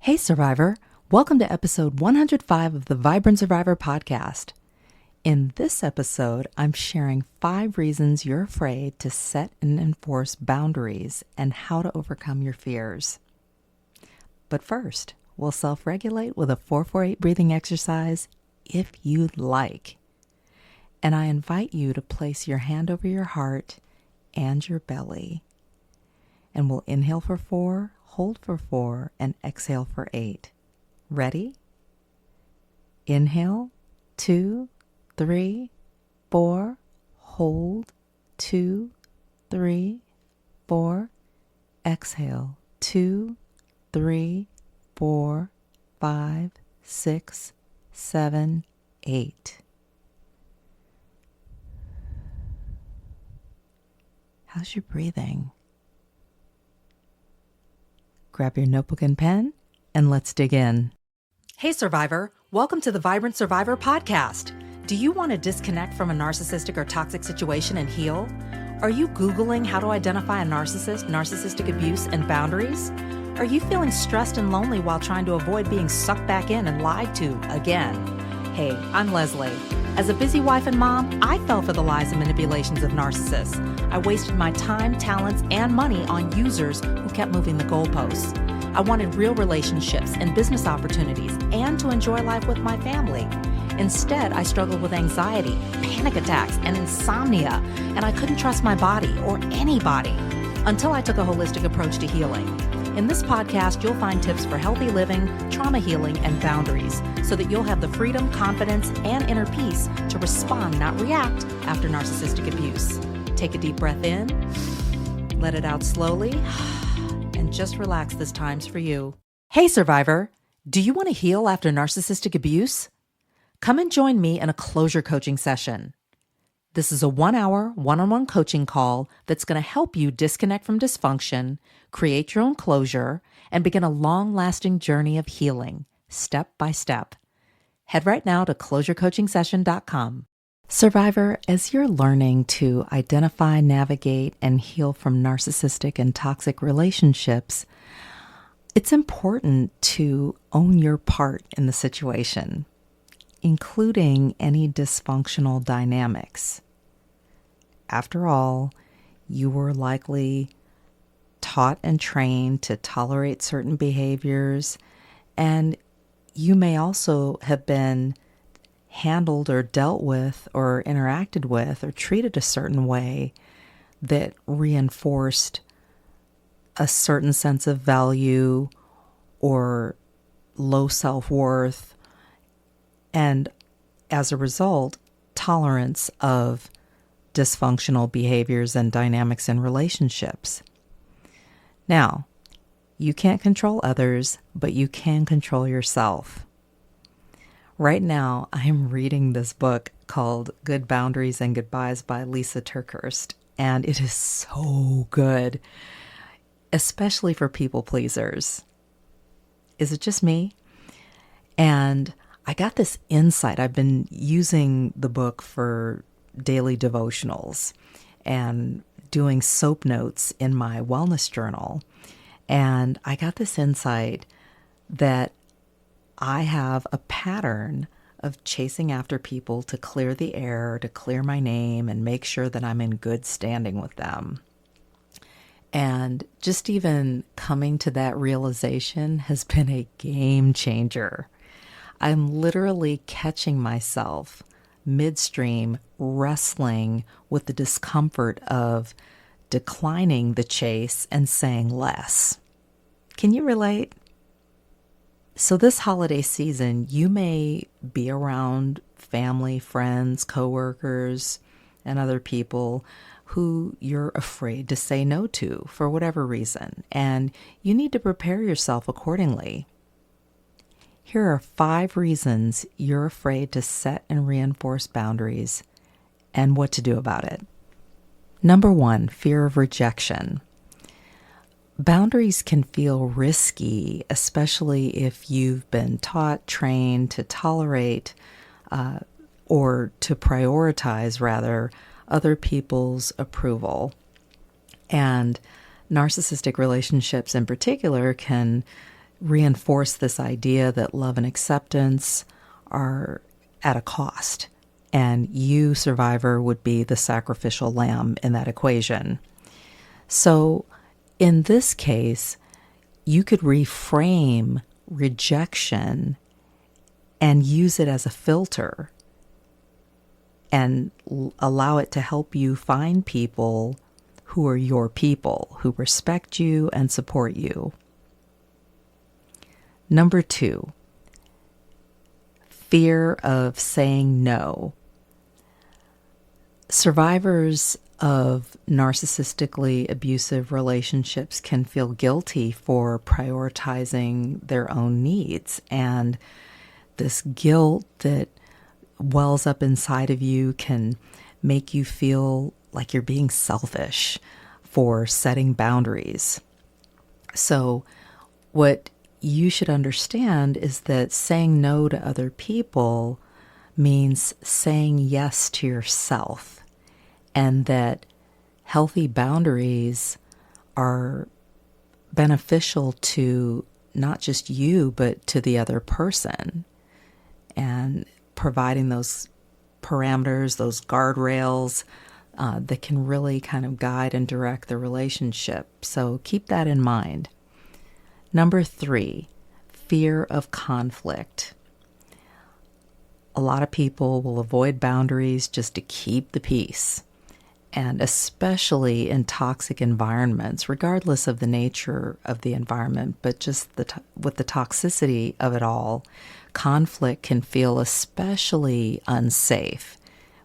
Hey, Survivor. Welcome to episode 105 of the Vibrant Survivor podcast. In this episode, I'm sharing 5 reasons you're afraid to set and enforce boundaries and how to overcome your fears. But first, we'll self-regulate with a 4-4-8 breathing exercise if you'd like. And I invite you to place your hand over your heart and your belly. And we'll inhale for 4, hold for 4, and exhale for 8. Ready? Inhale, 2, 3, 4, hold, 2, 3, 4, exhale, 2, 3, 4, 5, 6, 7, 8. How's your breathing? Grab your notebook and pen, and let's dig in. Hey, Survivor. Welcome to the Vibrant Survivor podcast. Do you want to disconnect from a narcissistic or toxic situation and heal? Are you Googling how to identify a narcissist, narcissistic abuse, and boundaries? Are you feeling stressed and lonely while trying to avoid being sucked back in and lied to again? Hey, I'm Lesley. As a busy wife and mom, I fell for the lies and manipulations of narcissists. I wasted my time, talents, and money on users who kept moving the goalposts. I wanted real relationships and business opportunities and to enjoy life with my family. Instead, I struggled with anxiety, panic attacks, and insomnia, and I couldn't trust my body or anybody until I took a holistic approach to healing. In this podcast, you'll find tips for healthy living, trauma healing, and boundaries so that you'll have the freedom, confidence, and inner peace to respond, not react, after narcissistic abuse. Take a deep breath in, let it out slowly, and just relax. This time's for you. Hey, Survivor, do you want to heal after narcissistic abuse? Come and join me in a closure coaching session. This is a 1-hour, one-on-one coaching call that's going to help you disconnect from dysfunction, create your own closure, and begin a long-lasting journey of healing, step by step. Head right now to closurecoachingsession.com. Survivor, as you're learning to identify, navigate, and heal from narcissistic and toxic relationships, it's important to own your part in the situation, including any dysfunctional dynamics. After all, you were likely taught and trained to tolerate certain behaviors, and you may also have been handled or dealt with or interacted with or treated a certain way that reinforced a certain sense of value or low self-worth, and as a result, tolerance of dysfunctional behaviors and dynamics in relationships. Now, you can't control others, but you can control yourself. Right now, I'm reading this book called Good Boundaries and Goodbyes by Lisa TerKeurst, and it is so good, especially for people pleasers. Is it just me? And I got this insight. I've been using the book for daily devotionals and doing soap notes in my wellness journal. And I got this insight that I have a pattern of chasing after people to clear the air, to clear my name, and make sure that I'm in good standing with them. And just even coming to that realization has been a game changer. I'm literally catching myself midstream wrestling with the discomfort of declining the chase and saying less. Can you relate? So this holiday season, you may be around family, friends, coworkers, and other people who you're afraid to say no to for whatever reason, and you need to prepare yourself accordingly. Here are 5 reasons you're afraid to set and reinforce boundaries and what to do about it. Number 1, fear of rejection. Boundaries can feel risky, especially if you've been taught, trained to tolerate or to prioritize, rather, other people's approval. And narcissistic relationships in particular can reinforce this idea that love and acceptance are at a cost, and you, survivor, would be the sacrificial lamb in that equation. So in this case, you could reframe rejection and use it as a filter and allow it to help you find people who are your people, who respect you and support you. Number 2, fear of saying no. Survivors of narcissistically abusive relationships can feel guilty for prioritizing their own needs, and this guilt that wells up inside of you can make you feel like you're being selfish for setting boundaries. So what you should understand is that saying no to other people means saying yes to yourself, and that healthy boundaries are beneficial to not just you, but to the other person. And providing those parameters, those guardrails that can really kind of guide and direct the relationship. So keep that in mind. Number 3, fear of conflict. A lot of people will avoid boundaries just to keep the peace. And especially in toxic environments, regardless of the nature of the environment, but just with the toxicity of it all, conflict can feel especially unsafe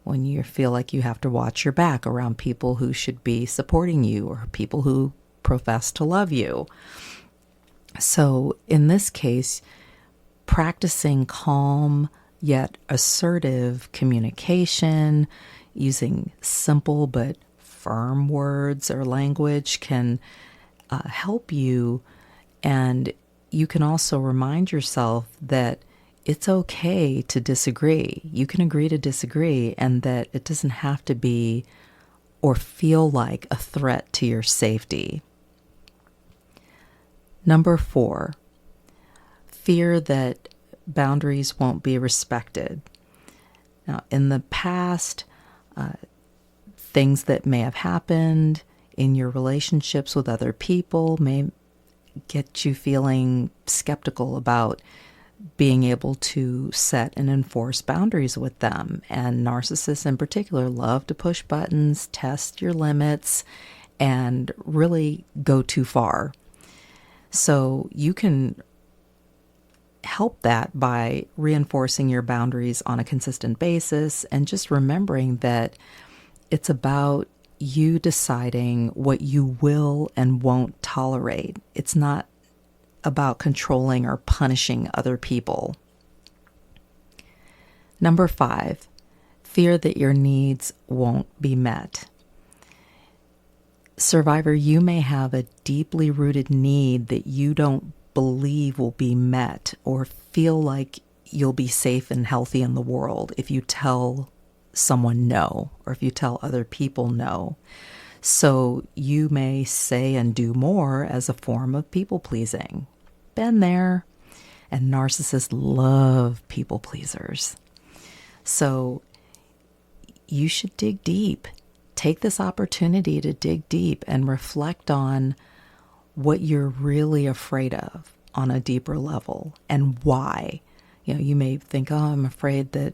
when you feel like you have to watch your back around people who should be supporting you or people who profess to love you. So in this case, practicing calm yet assertive communication, using simple but firm words or language can help you. And you can also remind yourself that it's okay to disagree. You can agree to disagree, and that it doesn't have to be or feel like a threat to your safety. Number 4, fear that boundaries won't be respected. Now, in the past, things that may have happened in your relationships with other people may get you feeling skeptical about being able to set and enforce boundaries with them. And narcissists in particular love to push buttons, test your limits, and really go too far. So you can help that by reinforcing your boundaries on a consistent basis and just remembering that it's about you deciding what you will and won't tolerate. It's not about controlling or punishing other people. Number 5, fear that your needs won't be met. Survivor, you may have a deeply rooted need that you don't believe will be met, or feel like you'll be safe and healthy in the world if you tell someone no, or if you tell other people no. So you may say and do more as a form of people pleasing. Been there. And narcissists love people pleasers. So you should dig deep. Take this opportunity to dig deep and reflect on what you're really afraid of on a deeper level and why. You may think, oh, I'm afraid that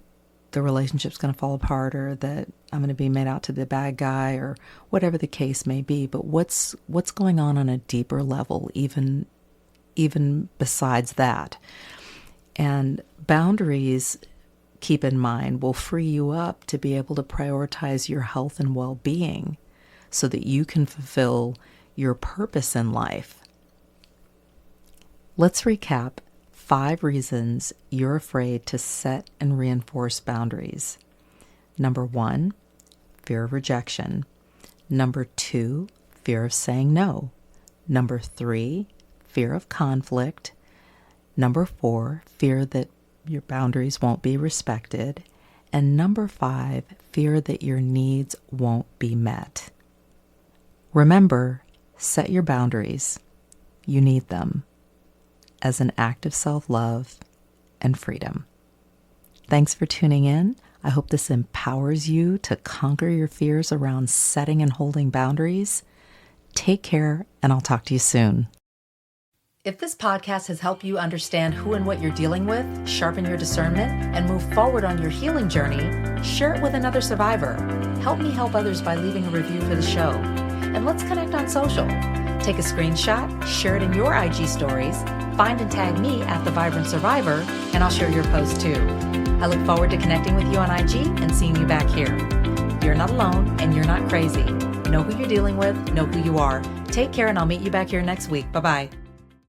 the relationship's going to fall apart, or that I'm going to be made out to be the bad guy, or whatever the case may be. But what's going on a deeper level, even besides that? And boundaries, keep in mind, will free you up to be able to prioritize your health and well-being so that you can fulfill your purpose in life. Let's recap 5 reasons you're afraid to set and reinforce boundaries. Number 1, fear of rejection. Number 2, fear of saying no. Number 3, fear of conflict. Number 4, fear that your boundaries won't be respected. And number 5, fear that your needs won't be met. Remember, set your boundaries. You need them. as an act of self-love and freedom. Thanks for tuning in. I hope this empowers you to conquer your fears around setting and holding boundaries. Take care, and I'll talk to you soon. If this podcast has helped you understand who and what you're dealing with, sharpen your discernment, and move forward on your healing journey, share it with another survivor. Help me help others by leaving a review for the show. And let's connect on social. Take a screenshot, share it in your IG stories, find and tag me at The Vibrant Survivor, and I'll share your post too. I look forward to connecting with you on IG and seeing you back here. You're not alone and you're not crazy. Know who you're dealing with, know who you are. Take care, and I'll meet you back here next week. Bye-bye.